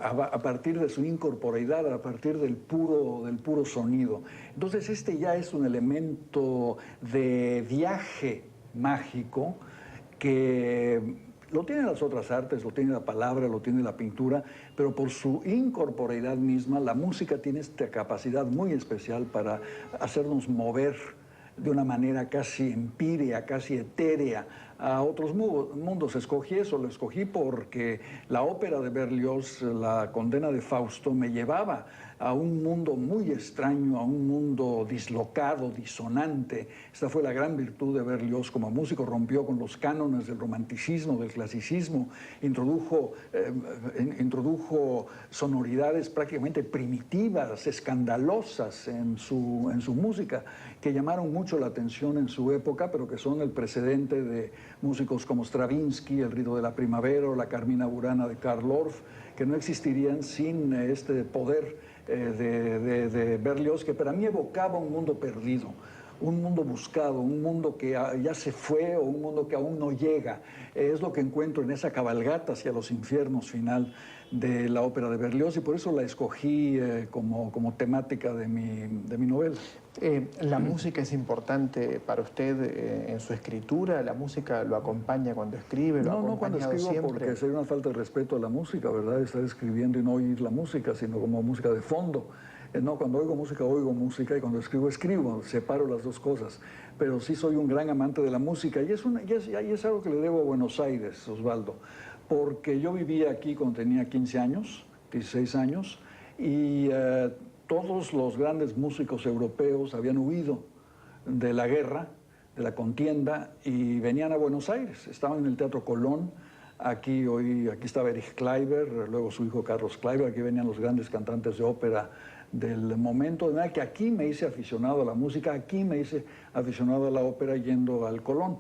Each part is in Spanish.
a partir de su incorporeidad, a partir del puro sonido. Entonces este ya es un elemento de viaje mágico que lo tienen las otras artes, lo tiene la palabra, lo tiene la pintura, pero por su incorporeidad misma, la música tiene esta capacidad muy especial para hacernos mover de una manera casi empírea, casi etérea, a otros mundos. Escogí eso, lo escogí porque la ópera de Berlioz, La condena de Fausto, me llevaba a un mundo muy extraño, a un mundo dislocado, disonante. Esta fue la gran virtud de Berlioz como músico, rompió con los cánones del romanticismo, del clasicismo, introdujo sonoridades prácticamente primitivas, escandalosas en su música, que llamaron mucho la atención en su época, pero que son el precedente de músicos como Stravinsky, El Rito de la Primavera o la Carmina Burana de Karl Orff, que no existirían sin este poder de Berlioz, que para mí evocaba un mundo perdido, un mundo buscado, un mundo que ya se fue o un mundo que aún no llega. Es lo que encuentro en esa cabalgata hacia los infiernos final de la ópera de Berlioz, y por eso la escogí como temática de mi novela. ¿La música es importante para usted en su escritura? ¿La música lo acompaña cuando escribe? No, cuando escribo siempre? Porque sería una falta de respeto a la música, ¿verdad? Estar escribiendo y no oír la música, sino como música de fondo. No, cuando oigo música, y cuando escribo, separo las dos cosas. Pero sí soy un gran amante de la música, y es algo que le debo a Buenos Aires, Osvaldo, porque yo vivía aquí cuando tenía 15 años, 16 años, y todos los grandes músicos europeos habían huido de la guerra, de la contienda, y venían a Buenos Aires. Estaban en el Teatro Colón. Aquí estaba Erich Kleiber, luego su hijo Carlos Kleiber. Aquí venían los grandes cantantes de ópera del momento, de manera que aquí me hice aficionado a la música, aquí me hice aficionado a la ópera yendo al Colón.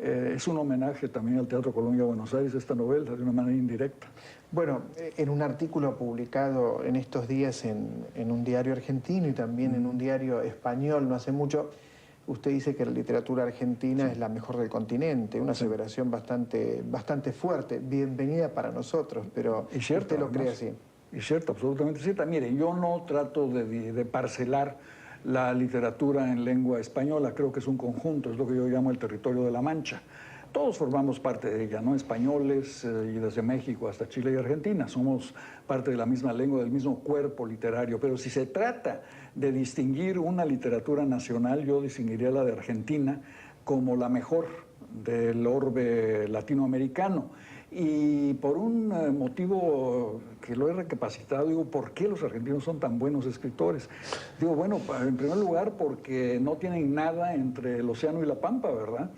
Es un homenaje también al Teatro Colón y a Buenos Aires, esta novela, de una manera indirecta. Bueno, en un artículo publicado en estos días en un diario argentino y también en un diario español no hace mucho, usted dice que la literatura argentina es la mejor del continente, una aseveración bastante fuerte, bienvenida para nosotros, pero cierto, ¿usted lo cree así? Es cierto, absolutamente cierta. Mire, yo no trato de parcelar la literatura en lengua española, creo que es un conjunto, es lo que yo llamo el territorio de la Mancha. Todos formamos parte de ella, ¿no? Españoles, y desde México hasta Chile y Argentina, somos parte de la misma lengua, del mismo cuerpo literario, pero si se trata de distinguir una literatura nacional, yo distinguiría la de Argentina como la mejor del orbe latinoamericano. Y por un motivo que lo he recapacitado, digo, ¿por qué los argentinos son tan buenos escritores? Digo, bueno, en primer lugar porque no tienen nada entre el océano y la pampa, ¿verdad?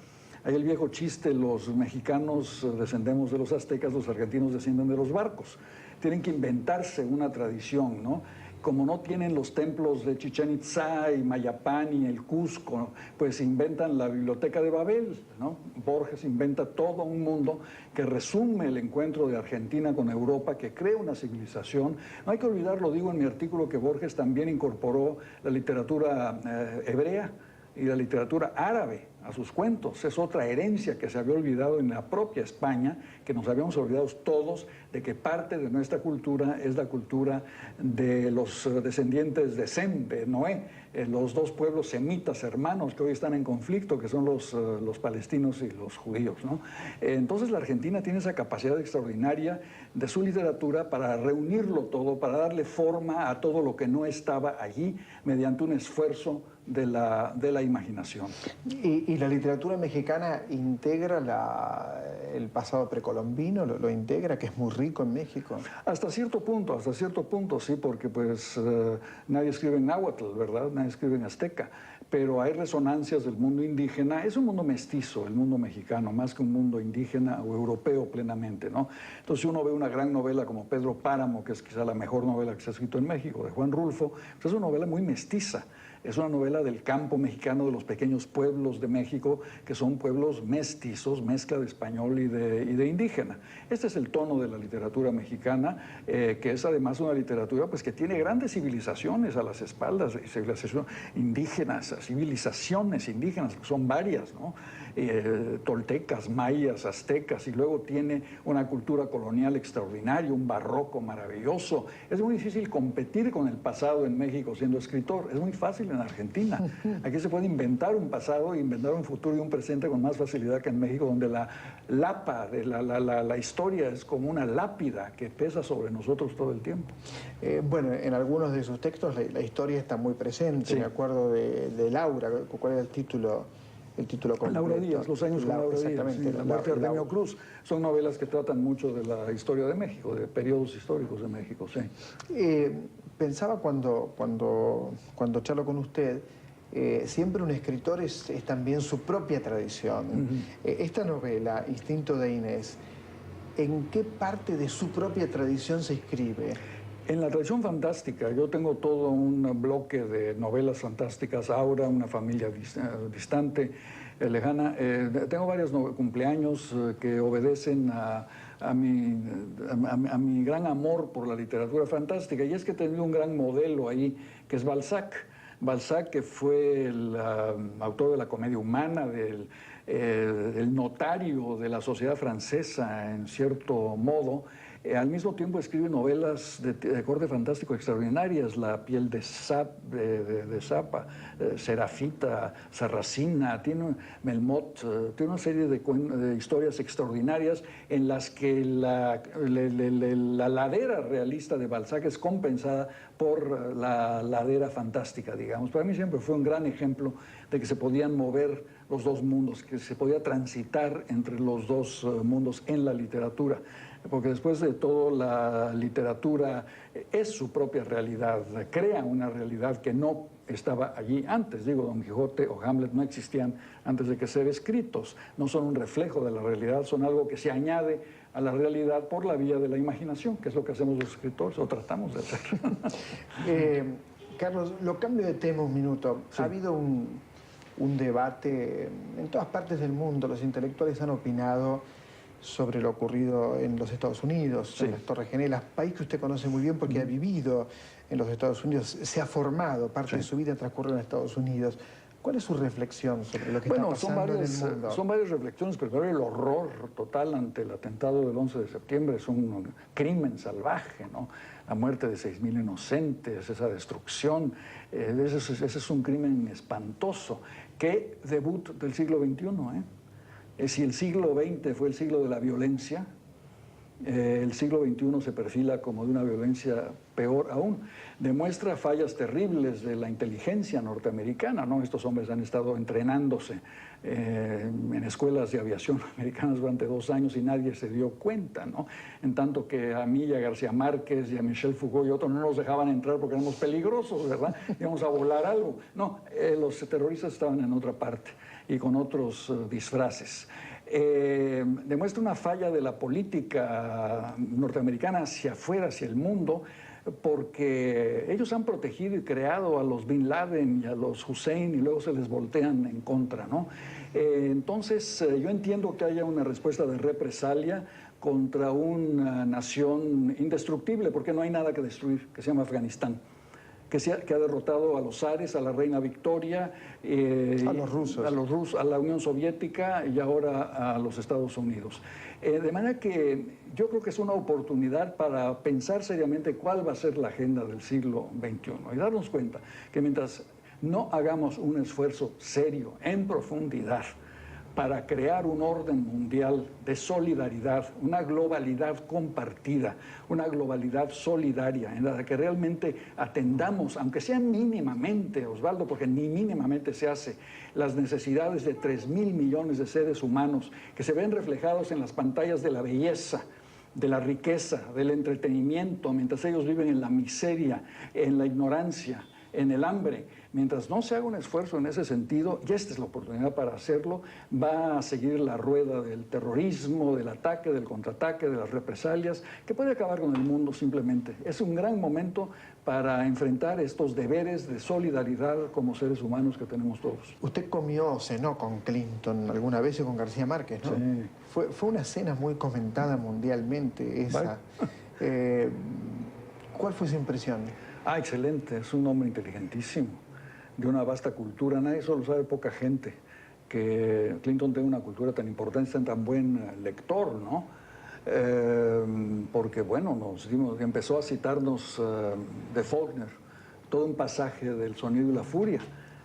Hay el viejo chiste, los mexicanos descendemos de los aztecas, los argentinos descienden de los barcos. Tienen que inventarse una tradición, ¿no? Como no tienen los templos de Chichén Itzá y Mayapán y el Cusco, pues inventan la biblioteca de Babel, ¿no? Borges inventa todo un mundo que resume el encuentro de Argentina con Europa, que crea una civilización. No hay que olvidar, lo digo en mi artículo, que Borges también incorporó la literatura hebrea y la literatura árabe a sus cuentos. Es otra herencia que se había olvidado en la propia España, que nos habíamos olvidado todos de que parte de nuestra cultura es la cultura de los descendientes de Sem, de Noé, los dos pueblos semitas hermanos que hoy están en conflicto, que son los palestinos y los judíos, ¿no? Entonces la Argentina tiene esa capacidad extraordinaria de su literatura para reunirlo todo, para darle forma a todo lo que no estaba allí, mediante un esfuerzo de la imaginación. ¿Y la literatura mexicana integra el pasado precolombino? ¿Lo integra, que es muy rico en México? Hasta cierto punto, sí, porque pues nadie escribe en náhuatl, ¿verdad? Nadie escribe en azteca, pero hay resonancias del mundo indígena. Es un mundo mestizo, el mundo mexicano, más que un mundo indígena o europeo plenamente, ¿no? Entonces uno ve una gran novela como Pedro Páramo, que es quizá la mejor novela que se ha escrito en México, de Juan Rulfo, pues es una novela muy mestiza. Es una novela del campo mexicano, de los pequeños pueblos de México, que son pueblos mestizos, mezcla de español y de indígena. Este es el tono de la literatura mexicana, que es además una literatura pues, que tiene grandes civilizaciones a las espaldas, civilizaciones indígenas, civilizaciones indígenas, que son varias, ¿no? Toltecas, mayas, aztecas, y luego tiene una cultura colonial extraordinaria, un barroco maravilloso. Es muy difícil competir con el pasado en México siendo escritor, es muy fácil en Argentina. Aquí se puede inventar un pasado, inventar un futuro y un presente con más facilidad que en México, donde la lapa de la historia es como una lápida que pesa sobre nosotros todo el tiempo. Bueno, en algunos de sus textos la historia está muy presente. Sí. Me acuerdo de Laura. ¿Cuál era el título completo? Laura Díaz, Los años con Laura Díaz, exactamente, sí, La muerte de Artemio Cruz. Son novelas que tratan mucho de la historia de México, de periodos históricos de México, sí. Pensaba cuando charlo con usted, siempre un escritor es también su propia tradición. Esta novela, Instinto de Inés, ¿en qué parte de su propia tradición se inscribe? En la tradición fantástica. Yo tengo todo un bloque de novelas fantásticas, Aura, Una familia distante, lejana. Tengo varios cumpleaños que obedecen a mi gran amor por la literatura fantástica. Y es que he tenido un gran modelo ahí, que es Balzac. Balzac, que fue el autor de la Comedia Humana, el notario de la sociedad francesa, en cierto modo. Al mismo tiempo escribe novelas de corte fantástico extraordinarias, La piel de Zapa, Serafita, Sarracina, Melmoth, tiene una serie de historias extraordinarias en las que la ladera realista de Balzac es compensada por la ladera fantástica, digamos. Para mí siempre fue un gran ejemplo de que se podían mover los dos mundos, que se podía transitar entre los dos mundos en la literatura. Porque después de todo la literatura es su propia realidad, crea una realidad que no estaba allí antes. Digo, Don Quijote o Hamlet no existían antes de que ser escritos, no son un reflejo de la realidad, son algo que se añade a la realidad por la vía de la imaginación, que es lo que hacemos los escritores, o tratamos de hacer. Carlos, lo cambio de tema un minuto. Sí. Ha habido un debate en todas partes del mundo, los intelectuales han opinado sobre lo ocurrido en los Estados Unidos, sí, en las Torres Gemelas, país que usted conoce muy bien porque ha vivido en los Estados Unidos, se ha formado, parte sí de su vida transcurrió en Estados Unidos. ¿Cuál es su reflexión sobre lo que está pasando en el mundo? Son varias reflexiones, pero el horror total ante el atentado del 11 de septiembre es un crimen salvaje, ¿no? La muerte de 6.000 inocentes, esa destrucción, ese es un crimen espantoso. ¿Qué debut del siglo XXI, Si el siglo XX fue el siglo de la violencia, el siglo XXI se perfila como de una violencia peor aún. Demuestra fallas terribles de la inteligencia norteamericana, ¿no? Estos hombres han estado entrenándose en escuelas de aviación americanas durante 2 años y nadie se dio cuenta, ¿no? En tanto que a mí y a García Márquez y a Michel Foucault y otros no nos dejaban entrar porque éramos peligrosos, ¿verdad? Íbamos a volar algo. No, los terroristas estaban en otra parte y con otros disfraces. Demuestra una falla de la política norteamericana hacia afuera, hacia el mundo, porque ellos han protegido y creado a los Bin Laden y a los Hussein y luego se les voltean en contra, ¿no? Entonces, yo entiendo que haya una respuesta de represalia contra una nación indestructible, porque no hay nada que destruir, que se llama Afganistán. Que ha derrotado a los zares, a la reina Victoria, a los rusos, a la Unión Soviética y ahora a los Estados Unidos. De manera que yo creo que es una oportunidad para pensar seriamente cuál va a ser la agenda del siglo XXI y darnos cuenta que mientras no hagamos un esfuerzo serio, en profundidad, para crear un orden mundial de solidaridad, una globalidad compartida, una globalidad solidaria, en la que realmente atendamos, aunque sea mínimamente, Osvaldo, porque ni mínimamente se hace, las necesidades de 3.000 millones de seres humanos que se ven reflejados en las pantallas de la belleza, de la riqueza, del entretenimiento, mientras ellos viven en la miseria, en la ignorancia, en el hambre. Mientras no se haga un esfuerzo en ese sentido, y esta es la oportunidad para hacerlo, va a seguir la rueda del terrorismo, del ataque, del contraataque, de las represalias, que puede acabar con el mundo simplemente. Es un gran momento para enfrentar estos deberes de solidaridad como seres humanos que tenemos todos. Usted comió o cenó con Clinton alguna vez y con García Márquez, ¿no? Sí. Fue una cena muy comentada mundialmente esa. ¿Cuál fue su impresión? Ah, excelente, es un hombre inteligentísimo, de una vasta cultura. Nadie solo sabe, poca gente, que Clinton tenga una cultura tan importante, tan buen lector, ¿no? Porque, bueno, empezó a citarnos de Faulkner, todo un pasaje del Sonido y la Furia.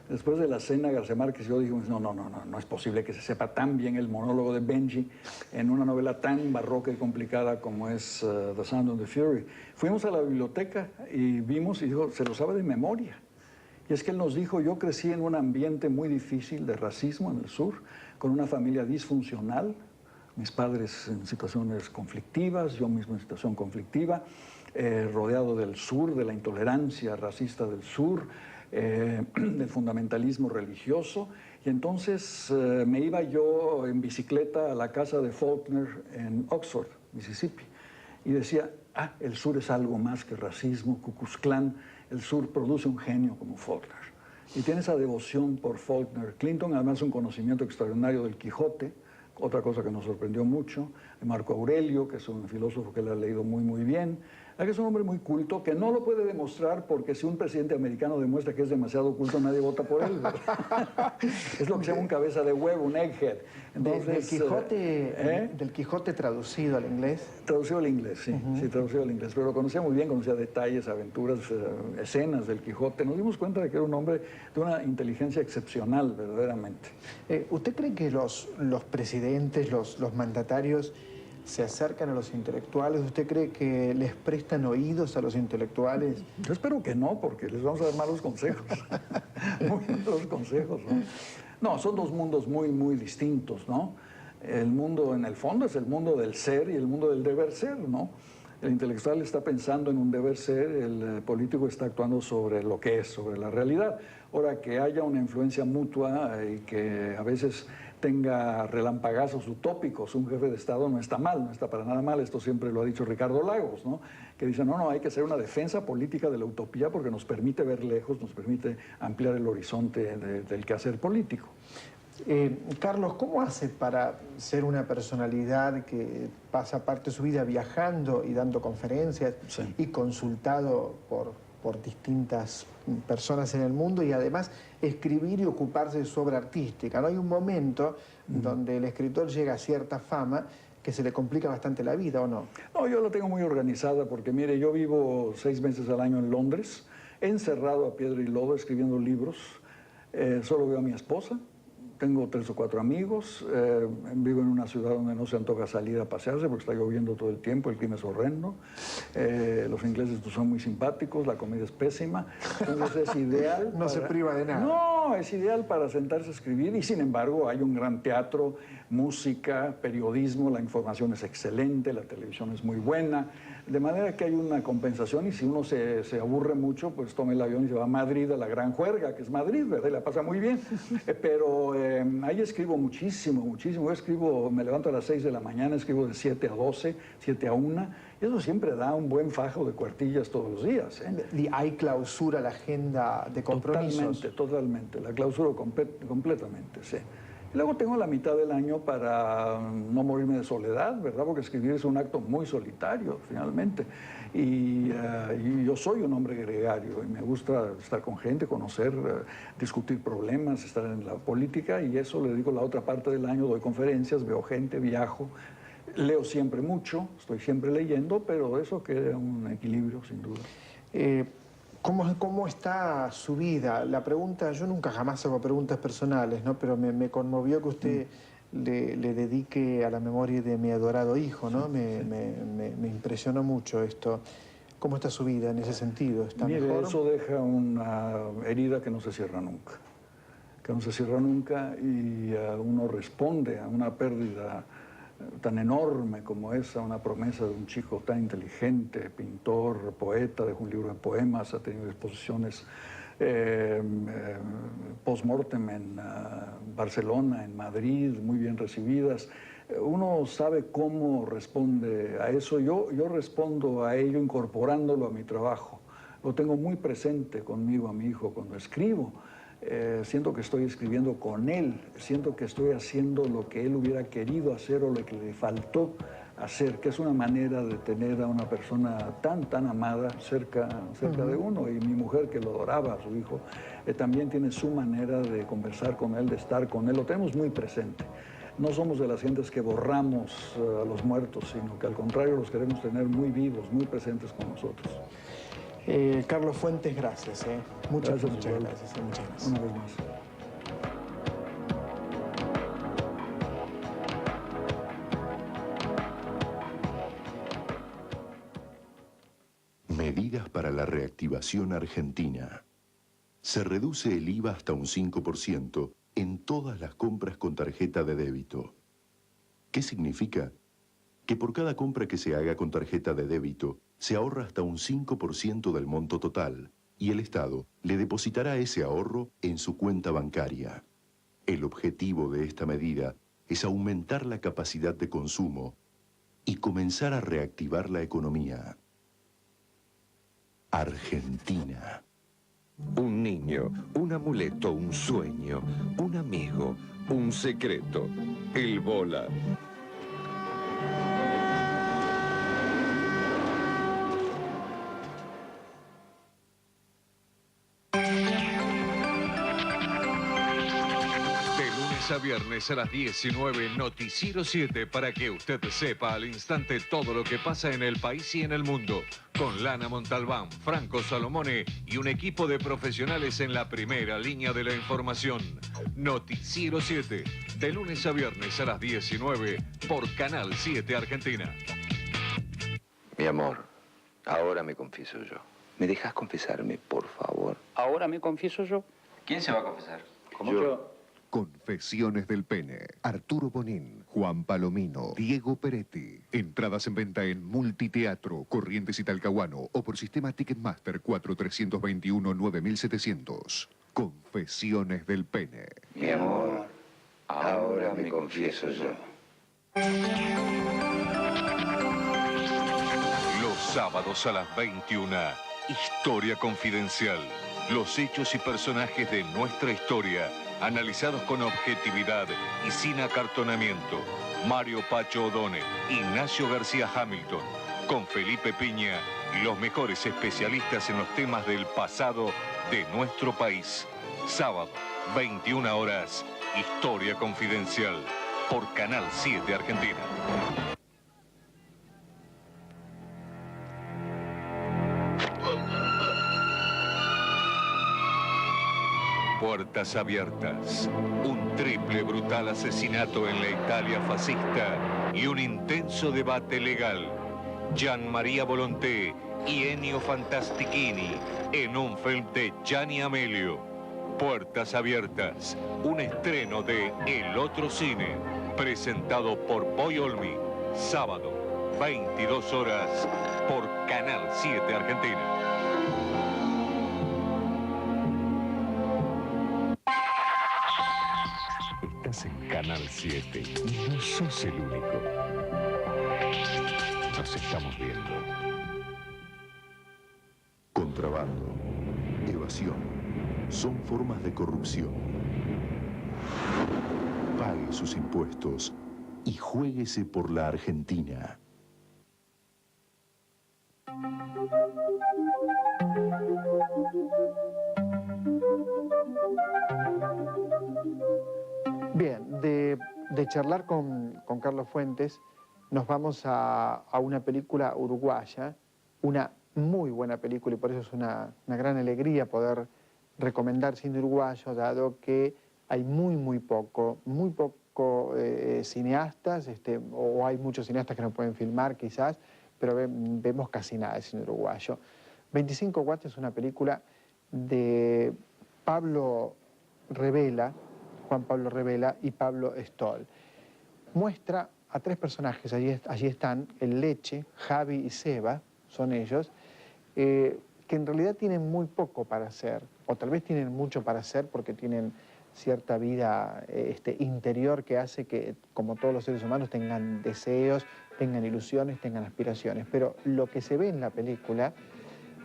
Después de la cena, García Márquez y yo dijimos, no es posible que se sepa tan bien el monólogo de Benji en una novela tan barroca y complicada como es The Sound of the Fury. Fuimos a la biblioteca y vimos y dijo, se lo sabe de memoria. Y es que él nos dijo, yo crecí en un ambiente muy difícil de racismo en el sur, con una familia disfuncional, mis padres en situaciones conflictivas, yo mismo en situación conflictiva, rodeado del sur, de la intolerancia racista del sur, del fundamentalismo religioso, y entonces me iba yo en bicicleta a la casa de Faulkner en Oxford, Mississippi, y decía, el sur es algo más que racismo, Ku Klux Klan, el sur produce un genio como Faulkner. Y tiene esa devoción por Faulkner. Clinton además un conocimiento extraordinario del Quijote, otra cosa que nos sorprendió mucho, de Marco Aurelio, que es un filósofo que él ha leído muy bien. Es un hombre muy culto que no lo puede demostrar porque si un presidente americano demuestra que es demasiado culto, nadie vota por él. Es lo que se llama un cabeza de huevo, un egghead. Entonces, del Quijote traducido al inglés. Traducido al inglés, sí, sí, traducido al inglés. Pero lo conocía muy bien, conocía detalles, aventuras, escenas del Quijote. Nos dimos cuenta de que era un hombre de una inteligencia excepcional, verdaderamente. ¿Usted cree que los presidentes, los mandatarios se acercan a los intelectuales? ¿Usted cree que les prestan oídos a los intelectuales? Yo espero que no, porque les vamos a dar malos consejos. Muy malos consejos, ¿no? No, son dos mundos muy distintos, ¿no? El mundo, en el fondo, es el mundo del ser y el mundo del deber ser, ¿no? El intelectual está pensando en un deber ser, el político está actuando sobre lo que es, sobre la realidad. Ahora, que haya una influencia mutua y que a veces tenga relampagazos utópicos, un jefe de Estado no está mal, no está para nada mal, esto siempre lo ha dicho Ricardo Lagos, ¿no? Que dice, no, hay que hacer una defensa política de la utopía porque nos permite ver lejos, nos permite ampliar el horizonte del quehacer político. Carlos, ¿cómo hace para ser una personalidad que pasa parte de su vida viajando y dando conferencias y consultado por distintas personas en el mundo y además escribir y ocuparse de su obra artística? ¿No? Hay un momento donde el escritor llega a cierta fama que se le complica bastante la vida, ¿o no? No, yo la tengo muy organizada porque, mire, yo vivo 6 meses al año en Londres, encerrado a piedra y lodo escribiendo libros, solo veo a mi esposa. Tengo 3 o 4 amigos, vivo en una ciudad donde no se antoja salir a pasearse porque está lloviendo todo el tiempo, el clima es horrendo, los ingleses son muy simpáticos, la comida es pésima, entonces es ideal. No se priva de nada. No, es ideal para sentarse a escribir y sin embargo hay un gran teatro, música, periodismo, la información es excelente, la televisión es muy buena, de manera que hay una compensación y si uno se aburre mucho, pues toma el avión y se va a Madrid, a la gran juerga, que es Madrid, ¿verdad? Y la pasa muy bien, pero ahí escribo muchísimo. Yo escribo, me levanto a las 6 de la mañana, escribo de 7 a 12, 7 a 1, y eso siempre da un buen fajo de cuartillas todos los días. ¿Y hay clausura la agenda de compromisos? Totalmente, la clausuro completamente, sí. Y luego tengo la mitad del año para no morirme de soledad, ¿verdad? Porque escribir es un acto muy solitario, finalmente. Y yo soy un hombre gregario y me gusta estar con gente, conocer, discutir problemas, estar en la política y eso le dedico la otra parte del año, doy conferencias, veo gente, viajo, leo siempre mucho, estoy siempre leyendo, pero eso queda un equilibrio, sin duda. ¿Cómo está su vida? La pregunta, yo nunca jamás hago preguntas personales, ¿no? Pero me conmovió que usted le dedique a la memoria de mi adorado hijo, ¿no? Me impresionó mucho esto. ¿Cómo está su vida en ese sentido? ¿Está mejor? Eso deja una herida que no se cierra nunca. Que no se cierra nunca y uno responde a una pérdida tan enorme como esa, una promesa de un chico tan inteligente, pintor, poeta, dejó un libro de poemas, ha tenido exposiciones post-mortem en Barcelona, en Madrid, muy bien recibidas. Uno sabe cómo responde a eso. Yo respondo a ello incorporándolo a mi trabajo. Lo tengo muy presente conmigo, a mi hijo, cuando escribo. Siento que estoy escribiendo con él, siento que estoy haciendo lo que él hubiera querido hacer o lo que le faltó hacer, que es una manera de tener a una persona tan amada cerca de uno. Y mi mujer, que lo adoraba a su hijo, también tiene su manera de conversar con él, de estar con él. Lo tenemos muy presente. No somos de las gentes que borramos a los muertos, sino que al contrario los queremos tener muy vivos, muy presentes con nosotros. Carlos Fuentes, gracias. Muchas gracias. Una vez más. Medidas para la reactivación argentina. Se reduce el IVA hasta un 5% en todas las compras con tarjeta de débito. ¿Qué significa? Que por cada compra que se haga con tarjeta de débito, se ahorra hasta un 5% del monto total y el Estado le depositará ese ahorro en su cuenta bancaria. El objetivo de esta medida es aumentar la capacidad de consumo y comenzar a reactivar la economía. Argentina. Un niño, un amuleto, un sueño, un amigo, un secreto. El bola. A viernes a las 19, Noticiero 7, para que usted sepa al instante todo lo que pasa en el país y en el mundo. Con Lana Montalbán, Franco Salomone y un equipo de profesionales en la primera línea de la información. Noticiero 7, de lunes a viernes a las 19, por Canal 7 Argentina. Mi amor, ahora me confieso yo. ¿Me dejas confesarme, por favor? ¿Ahora me confieso yo? ¿Quién se va a confesar? ¿Cómo yo? Confesiones del Pene. Arturo Bonín, Juan Palomino, Diego Peretti. Entradas en venta en Multiteatro, Corrientes y Talcahuano o por sistema Ticketmaster 4321-9700. Confesiones del Pene. Mi amor, ahora me confieso yo. Los sábados a las 21, Historia Confidencial. Los hechos y personajes de nuestra historia, analizados con objetividad y sin acartonamiento. Mario Pacho O'Donnell, Ignacio García Hamilton, con Felipe Piña y los mejores especialistas en los temas del pasado de nuestro país. Sábado, 21 horas, Historia Confidencial, por Canal 7 Argentina. Puertas abiertas. Un triple brutal asesinato en la Italia fascista y un intenso debate legal. Gian Maria Volonté y Ennio Fantastichini en un film de Gianni Amelio. Puertas abiertas. Un estreno de El Otro Cine, presentado por Boy Olmi. Sábado, 22 horas, por Canal 7 Argentina. Estás en Canal 7 y no sos el único. Nos estamos viendo. Contrabando, evasión, son formas de corrupción. Pague sus impuestos y juéguese por la Argentina. Bien, de charlar con Carlos Fuentes, nos vamos a una película uruguaya, una muy buena película, y por eso es una gran alegría poder recomendar cine uruguayo, dado que hay muy poco cineastas, o hay muchos cineastas que no pueden filmar quizás, pero vemos casi nada de cine uruguayo. 25 watts es una película de Pablo Revela, Juan Pablo Revela y Pablo Stoll. Muestra a tres personajes, allí están, el Leche, Javi y Seba, son ellos, que en realidad tienen muy poco para hacer, o tal vez tienen mucho para hacer porque tienen cierta vida interior que hace que, como todos los seres humanos, tengan deseos, tengan ilusiones, tengan aspiraciones. Pero lo que se ve en la película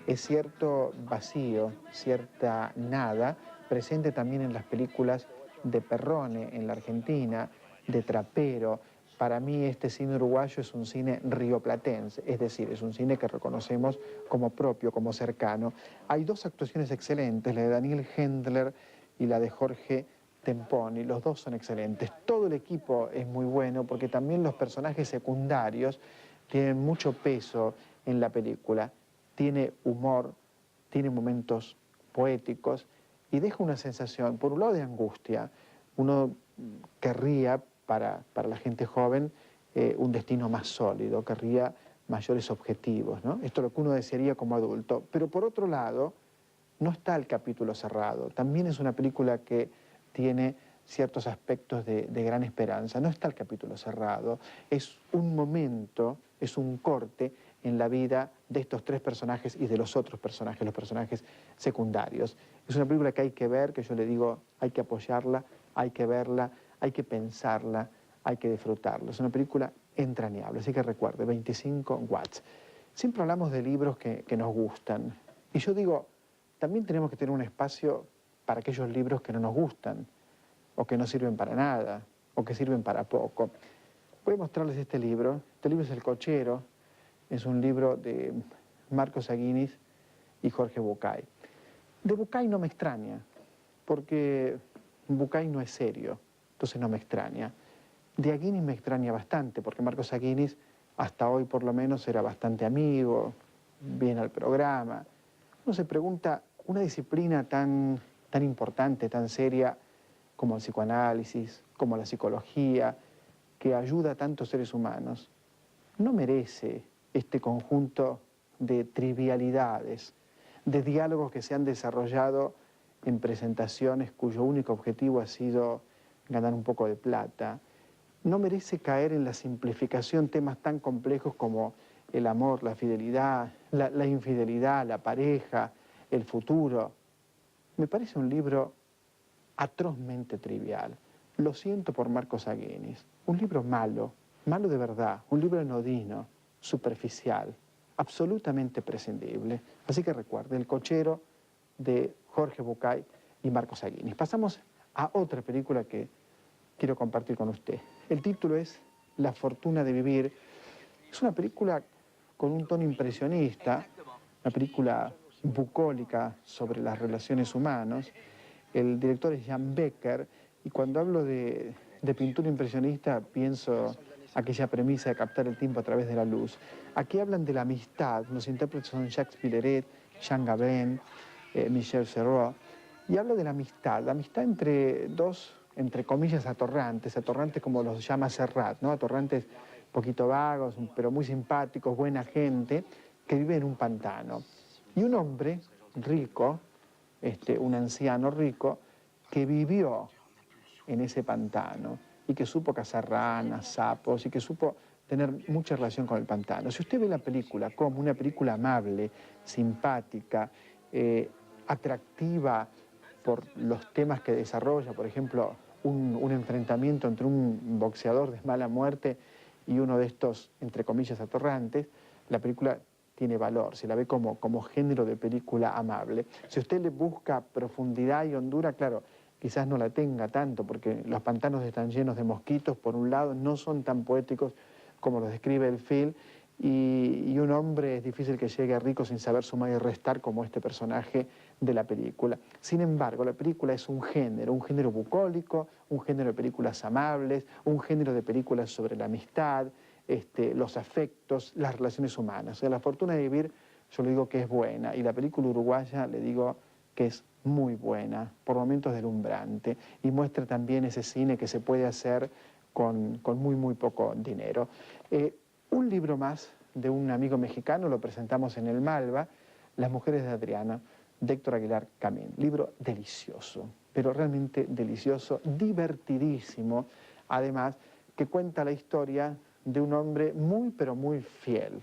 es cierto vacío, cierta nada, presente también en las películas de Perrone en la Argentina, de Trapero. Para mí este cine uruguayo es un cine rioplatense, es decir, es un cine que reconocemos como propio, como cercano. Hay dos actuaciones excelentes, la de Daniel Hendler y la de Jorge Temponi, los dos son excelentes. Todo el equipo es muy bueno porque también los personajes secundarios tienen mucho peso en la película. Tiene humor, tiene momentos poéticos y deja una sensación, por un lado, de angustia. Uno querría, para la gente joven, un destino más sólido, querría mayores objetivos, ¿no? Esto es lo que uno desearía como adulto. Pero por otro lado, no está el capítulo cerrado. También es una película que tiene ciertos aspectos de gran esperanza. No está el capítulo cerrado. Es un momento, es un corte en la vida de estos tres personajes y de los otros personajes, los personajes secundarios. Es una película que hay que ver, que yo le digo, hay que apoyarla, hay que verla, hay que pensarla, hay que disfrutarla. Es una película entrañable, así que recuerde, 25 watts. Siempre hablamos de libros que nos gustan. Y yo digo, también tenemos que tener un espacio para aquellos libros que no nos gustan, o que no sirven para nada, o que sirven para poco. Voy a mostrarles este libro. Este libro es El Cochero. Es un libro de Marcos Aguinis y Jorge Bucay. De Bucay no me extraña, porque Bucay no es serio, entonces no me extraña. De Aguinis me extraña bastante, porque Marcos Aguinis, hasta hoy por lo menos, era bastante amigo, viene al programa. Uno se pregunta, una disciplina tan importante, tan seria, como el psicoanálisis, como la psicología, que ayuda a tantos seres humanos, no merece este conjunto de trivialidades, de diálogos que se han desarrollado en presentaciones cuyo único objetivo ha sido ganar un poco de plata. No merece caer en la simplificación temas tan complejos como el amor, la fidelidad, la infidelidad, la pareja, el futuro. Me parece un libro atrozmente trivial. Lo siento por Marcos Aguinis. Un libro malo, malo de verdad, un libro anodino, superficial, absolutamente prescindible. Así que recuerde, El Cochero de Jorge Bucay y Marcos Aguinis. Pasamos a otra película que quiero compartir con usted. El título es La fortuna de vivir. Es una película con un tono impresionista, una película bucólica sobre las relaciones humanas. El director es Jan Becker, y cuando hablo de pintura impresionista pienso aquella premisa de captar el tiempo a través de la luz. Aquí hablan de la amistad, los intérpretes son Jacques Pilleret, Jean Gabin, Michel Serrault, y habla de la amistad entre dos, entre comillas, atorrantes como los llama Serrat, ¿no? Atorrantes poquito vagos, pero muy simpáticos, buena gente, que vive en un pantano. Y un hombre rico, un anciano rico, que vivió en ese pantano y que supo cazar ranas, sapos y que supo tener mucha relación con el pantano. Si usted ve la película como una película amable, simpática, atractiva por los temas que desarrolla, por ejemplo, un enfrentamiento entre un boxeador de mala muerte y uno de estos, entre comillas, atorrantes, la película tiene valor, se la ve como género de película amable. Si usted le busca profundidad y hondura, claro, quizás no la tenga tanto, porque los pantanos están llenos de mosquitos, por un lado, no son tan poéticos como los describe el film, y un hombre es difícil que llegue a rico sin saber sumar y restar como este personaje de la película. Sin embargo, la película es un género bucólico, un género de películas amables, un género de películas sobre la amistad, los afectos, las relaciones humanas. O sea, La fortuna de vivir, yo le digo que es buena, y la película uruguaya le digo que es muy buena, por momentos deslumbrante, y muestra también ese cine que se puede hacer con muy poco dinero. Un libro más de un amigo mexicano, lo presentamos en el Malva, Las mujeres de Adriana, de Héctor Aguilar Camín. Libro delicioso, pero realmente delicioso, divertidísimo, además, que cuenta la historia de un hombre muy, pero muy fiel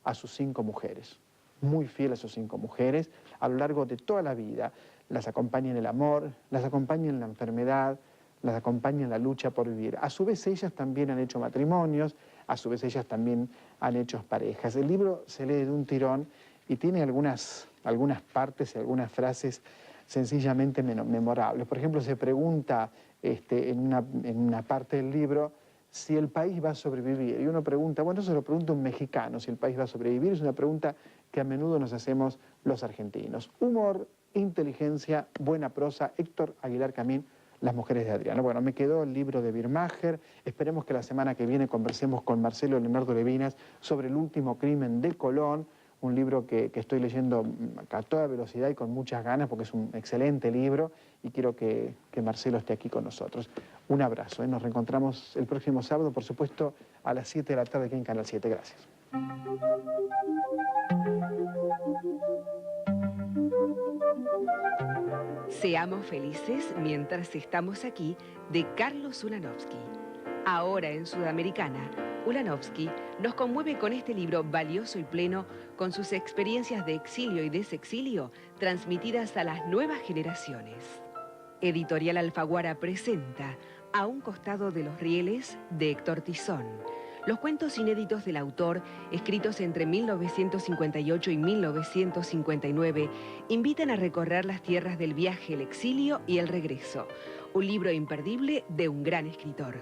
a sus 5 mujeres. muy fiel a sus 5 mujeres a lo largo de toda la vida. Las acompaña en el amor, las acompaña en la enfermedad, las acompaña en la lucha por vivir. A su vez ellas también han hecho matrimonios, a su vez ellas también han hecho parejas. El libro se lee de un tirón y tiene algunas partes y algunas frases sencillamente memorables. Por ejemplo, se pregunta en una parte del libro si el país va a sobrevivir. Y uno pregunta, bueno, eso se lo pregunta un mexicano, si el país va a sobrevivir. Es una pregunta que a menudo nos hacemos los argentinos. Humor, inteligencia, buena prosa. Héctor Aguilar Camín, Las mujeres de Adriano. Bueno, me quedó el libro de Birmacher. Esperemos que la semana que viene conversemos con Marcelo Leonardo Levinas sobre el último crimen de Colón, un libro que estoy leyendo a toda velocidad y con muchas ganas porque es un excelente libro y quiero que Marcelo esté aquí con nosotros. Un abrazo, ¿eh? Nos reencontramos el próximo sábado, por supuesto, a las 7 de la tarde aquí en Canal 7. Gracias. Seamos felices mientras estamos aquí, de Carlos Ulanovsky. Ahora en Sudamericana, Ulanovsky nos conmueve con este libro valioso y pleno, con sus experiencias de exilio y desexilio transmitidas a las nuevas generaciones. Editorial Alfaguara presenta A un costado de los rieles, de Héctor Tizón. Los cuentos inéditos del autor, escritos entre 1958 y 1959, invitan a recorrer las tierras del viaje, el exilio y el regreso. Un libro imperdible de un gran escritor.